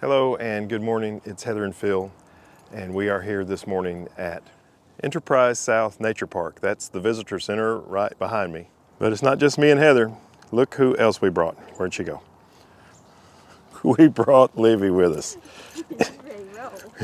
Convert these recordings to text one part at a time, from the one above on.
Hello and good morning. It's Heather and Phil, and we are here this morning at Enterprise South Nature Park. That's the visitor center right behind me. But it's not just me and Heather. Look who else we brought. Where'd she go? We brought Livy with us.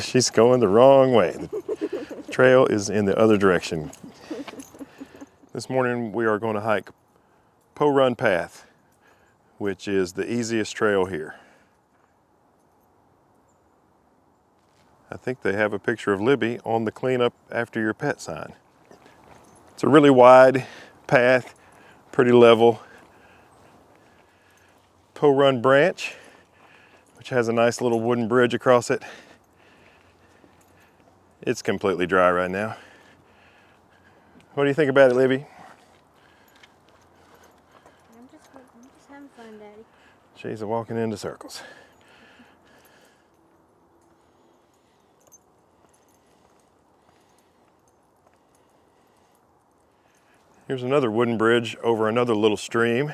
She's going the wrong way. The trail is in the other direction. This morning we are going to hike Poe Run path, which is the easiest trail here. I think they have a picture of Libby on the clean up after your pet sign. It's a really wide path, pretty level. Poe Run branch, which has a nice little wooden bridge across it. It's completely dry right now. What do you think about it, Libby? I'm just having fun, Daddy. She's walking into circles. Here's another wooden bridge over another little stream,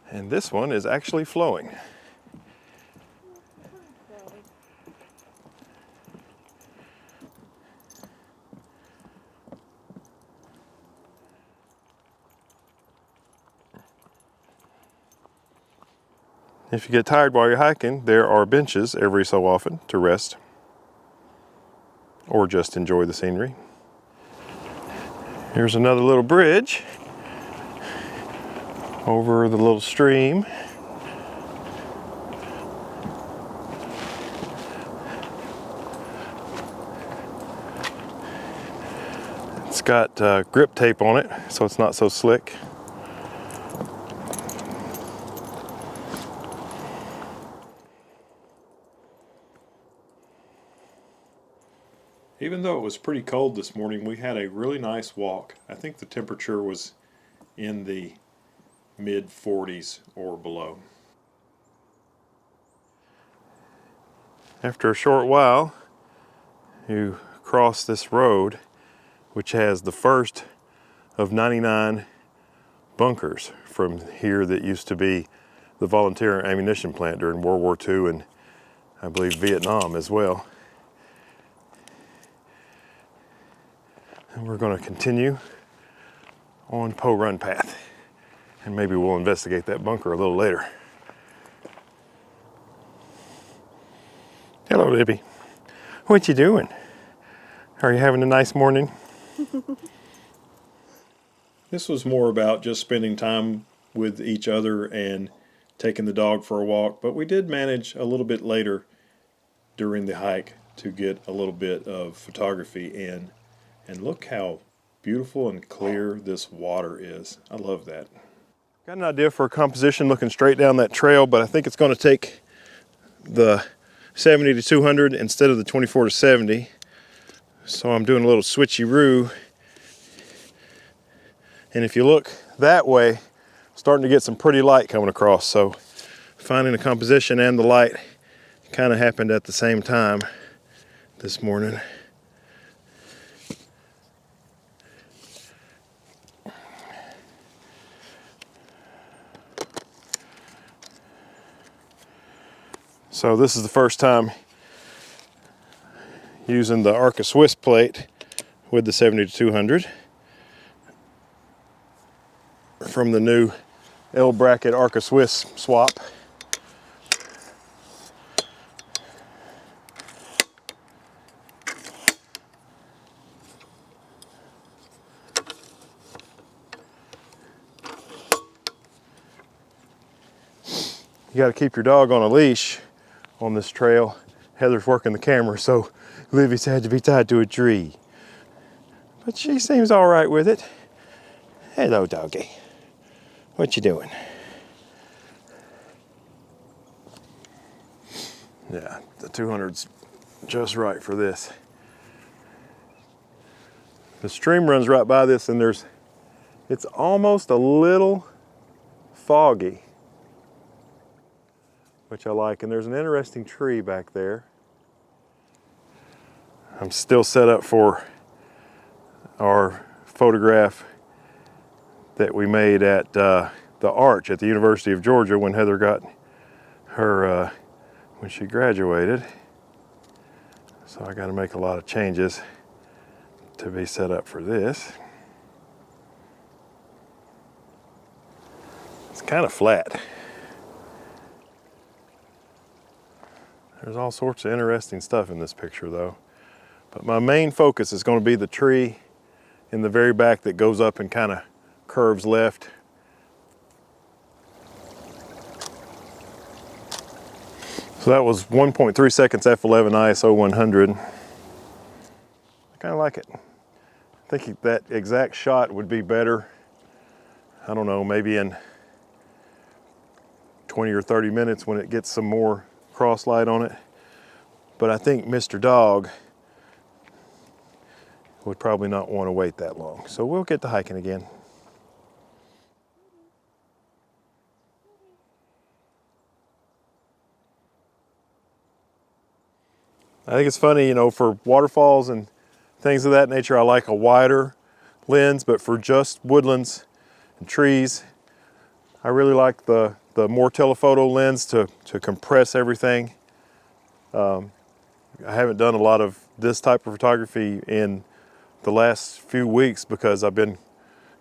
and this one is actually flowing. If you get tired while you're hiking, there are benches every so often to rest or just enjoy the scenery. Here's another little bridge over the little stream. It's got grip tape on it, so it's not so slick. Even though it was pretty cold this morning, we had a really nice walk. I think the temperature was in the mid 40s or below. After a short while, you cross this road, which has the first of 99 bunkers from here that used to be the volunteer ammunition plant during World War II and I believe Vietnam as well. And we're going to continue on Poe Run path, and maybe we'll investigate that bunker a little later. Hello, Libby. What you doing? Are you having a nice morning? This was more about just spending time with each other and taking the dog for a walk, but we did manage a little bit later during the hike to get a little bit of photography in. And look how beautiful and clear this water is. I love that. Got an idea for a composition looking straight down that trail, but I think it's going to take the 70 to 200 instead of the 24 to 70. So I'm doing a little switcheroo. And if you look that way, starting to get some pretty light coming across. So finding the composition and the light kind of happened at the same time this morning. So this is the first time using the Arca Swiss plate with the 70 to 200 from the new L bracket Arca Swiss swap. You got to keep your dog on a leash on this trail. Heather's working the camera, so Livy's had to be tied to a tree. But she seems all right with it. Hello, doggy. What you doing? Yeah, the 200's just right for this. The stream runs right by this, and it's almost a little foggy, which I like, and there's an interesting tree back there. I'm still set up for our photograph that we made at the Arch at the University of Georgia when Heather got her when she graduated. So I got to make a lot of changes to be set up for this. It's kind of flat. There's all sorts of interesting stuff in this picture though. But my main focus is going to be the tree in the very back that goes up and kind of curves left. So that was 1.3 seconds f11 ISO 100. I kind of like it. I think that exact shot would be better, I don't know, maybe in 20 or 30 minutes when it gets some more cross light on it. But I think Mr. Dog would probably not want to wait that long. So we'll get to hiking again. I think it's funny, you know, for waterfalls and things of that nature, I like a wider lens, but for just woodlands and trees, I really like the more telephoto lens to compress everything. I haven't done a lot of this type of photography in the last few weeks because I've been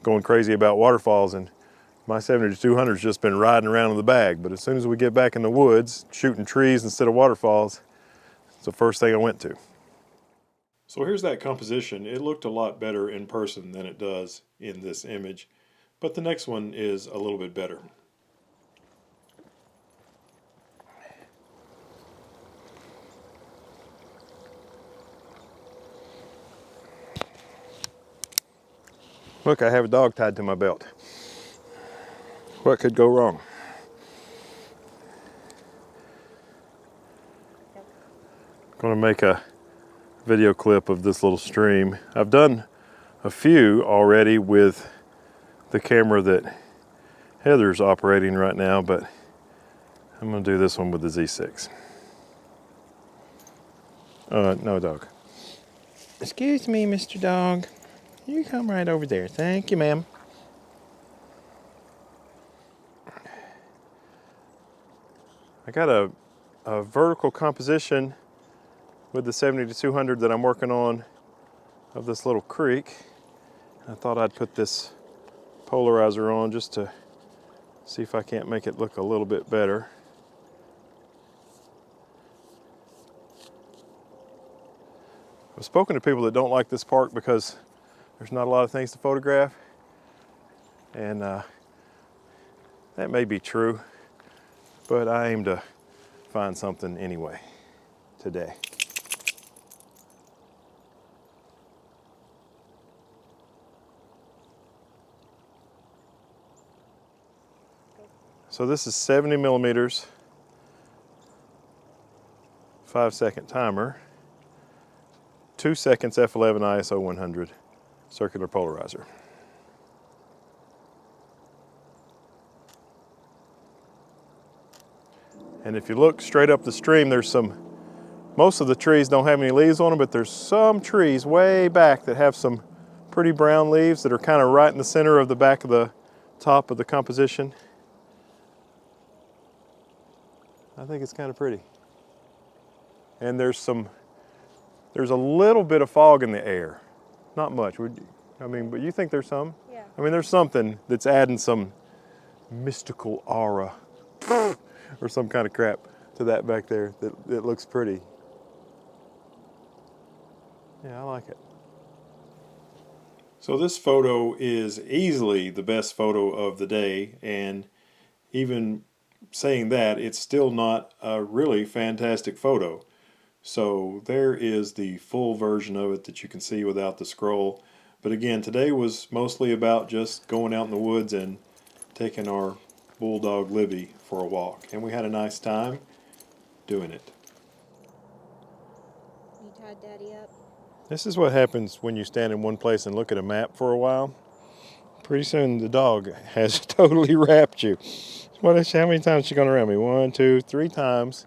going crazy about waterfalls, and my 70-200 has just been riding around in the bag. But as soon as we get back in the woods, shooting trees instead of waterfalls, it's the first thing I went to. So here's that composition. It looked a lot better in person than it does in this image, but the next one is a little bit better. Look, I have a dog tied to my belt. What could go wrong? I'm going to make a video clip of this little stream. I've done a few already with the camera that Heather's operating right now, but I'm going to do this one with the Z6. No, dog. Excuse me, Mr. Dog. You come right over there. Thank you, ma'am. I got a vertical composition with the 70-200 that I'm working on of this little creek. I thought I'd put this polarizer on just to see if I can't make it look a little bit better. I've spoken to people that don't like this park because there's not a lot of things to photograph, and that may be true, but I aim to find something anyway today. So this is 70 millimeters, 5-second timer, 2 seconds f11 ISO 100 circular polarizer. And if you look straight up the stream, there's most of the trees don't have any leaves on them, but there's some trees way back that have some pretty brown leaves that are kind of right in the center of the back of the top of the composition. I think it's kind of pretty. And there's a little bit of fog in the air. Not much. But you think there's some? Yeah. I mean, there's something that's adding some mystical aura or some kind of crap to that back there that looks pretty. Yeah, I like it. So this photo is easily the best photo of the day, and even saying that, it's still not a really fantastic photo. So there is the full version of it that you can see without the scroll. But again, today was mostly about just going out in the woods and taking our bulldog Libby for a walk. And we had a nice time doing it. You tied Daddy up? This is what happens when you stand in one place and look at a map for a while. Pretty soon the dog has totally wrapped you. How many times is she gone around me? 1, 2, 3 times.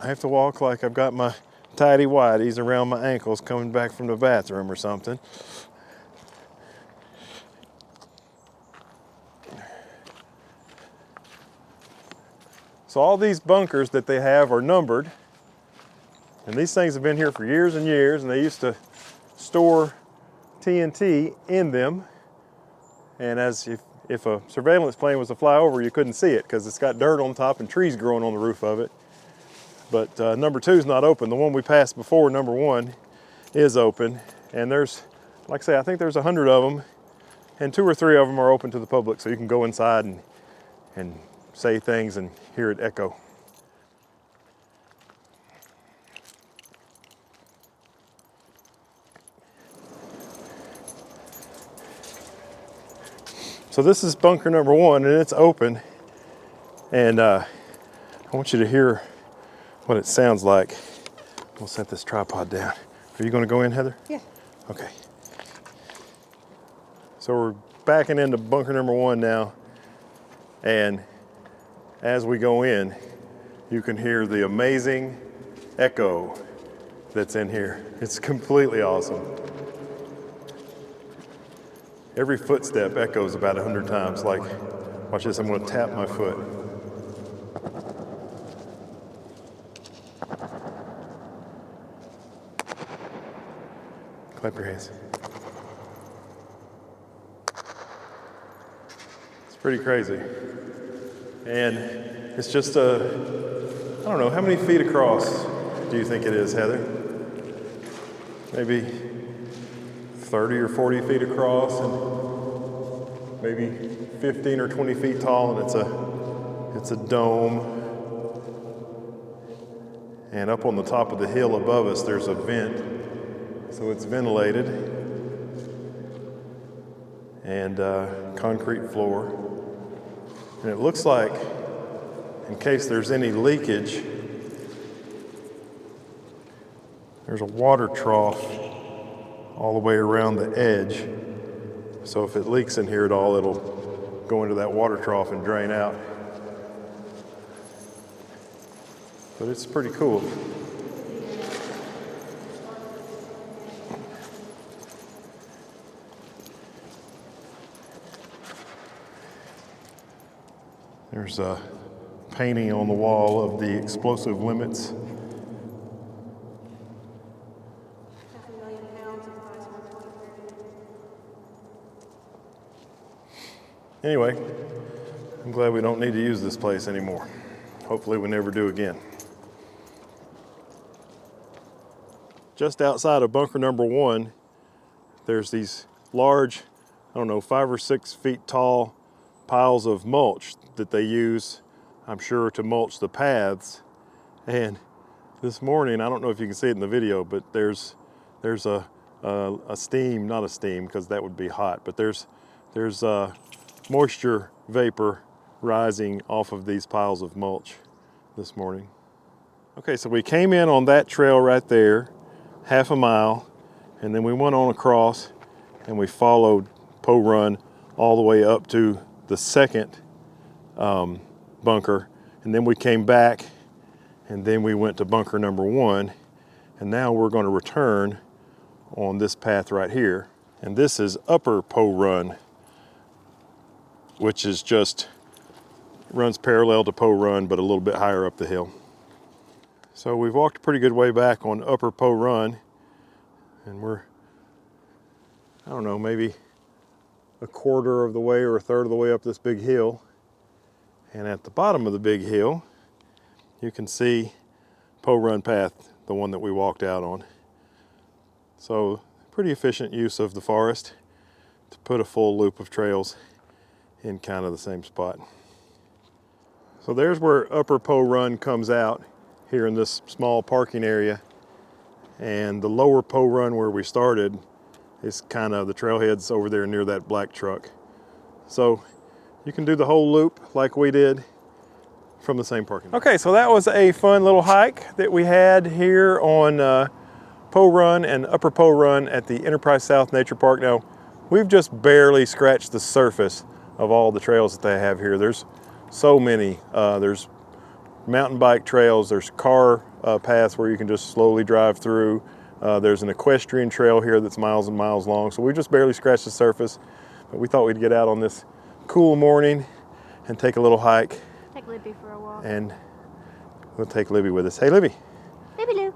I have to walk like I've got my tidy whities around my ankles coming back from the bathroom or something. So all these bunkers that they have are numbered, and these things have been here for years and years, and they used to store TNT in them. And as if a surveillance plane was to fly over, you couldn't see it because it's got dirt on top and trees growing on the roof of it. But number 2 is not open. The one we passed before, number 1, is open. And there's, like I say, I think there's 100 of them, and 2 or 3 of them are open to the public, so you can go inside and say things and hear it echo. So this is bunker number 1, and it's open. And I want you to hear what it sounds like. We'll set this tripod down. Are you going to go in, Heather? Yeah. Okay. So we're backing into bunker number 1 now. And as we go in, you can hear the amazing echo that's in here. It's completely awesome. Every footstep echoes about 100 times. Like, watch this, I'm going to tap my foot. Clap your hands. It's pretty crazy. And it's just I don't know, how many feet across do you think it is, Heather? Maybe 30 or 40 feet across, and maybe 15 or 20 feet tall, and it's a dome. And up on the top of the hill above us, there's a vent, so it's ventilated, and concrete floor. And it looks like, in case there's any leakage, there's a water trough all the way around the edge. So if it leaks in here at all, it'll go into that water trough and drain out. But it's pretty cool. There's a painting on the wall of the explosive limits. Anyway, I'm glad we don't need to use this place anymore. Hopefully we never do again. Just outside of bunker number 1, there's these large, I don't know, 5 or 6 feet tall piles of mulch that they use, I'm sure, to mulch the paths. And this morning, I don't know if you can see it in the video, but there's a steam, not a steam because that would be hot, but there's moisture vapor rising off of these piles of mulch this morning. Okay, so we came in on that trail right there, half a mile, and then we went on across and we followed Poe Run all the way up to the second bunker, and then we came back, and then we went to bunker number 1, and now we're going to return on this path right here. And this is upper Poe Run, which is just runs parallel to Poe Run, but a little bit higher up the hill. So we've walked a pretty good way back on upper Poe Run, and we're, I don't know, maybe a quarter of the way or a third of the way up this big hill. And at the bottom of the big hill, you can see Poe Run path, the one that we walked out on. So pretty efficient use of the forest to put a full loop of trails in kind of the same spot. So there's where upper Poe Run comes out here in this small parking area. And the lower Poe Run where we started is kind of the trailheads over there near that black truck. So you can do the whole loop like we did from the same parking lot. Okay, so that was a fun little hike that we had here on Poe Run and upper Poe Run at the Enterprise South Nature Park. Now, we've just barely scratched the surface of all the trails that they have here. There's so many. There's mountain bike trails, there's car paths where you can just slowly drive through. There's an equestrian trail here that's miles and miles long. So we just barely scratched the surface, but we thought we'd get out on this cool morning and take a little hike. Take Libby for a walk. And we'll take Libby with us. Hey, Libby. Libby Lou.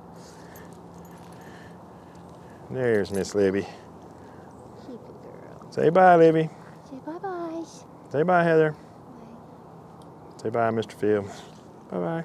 There's Miss Libby. She's a girl. Say bye, Libby. Say bye-bye. Say bye, Heather. Bye. Say bye, Mr. Phil. Bye-bye.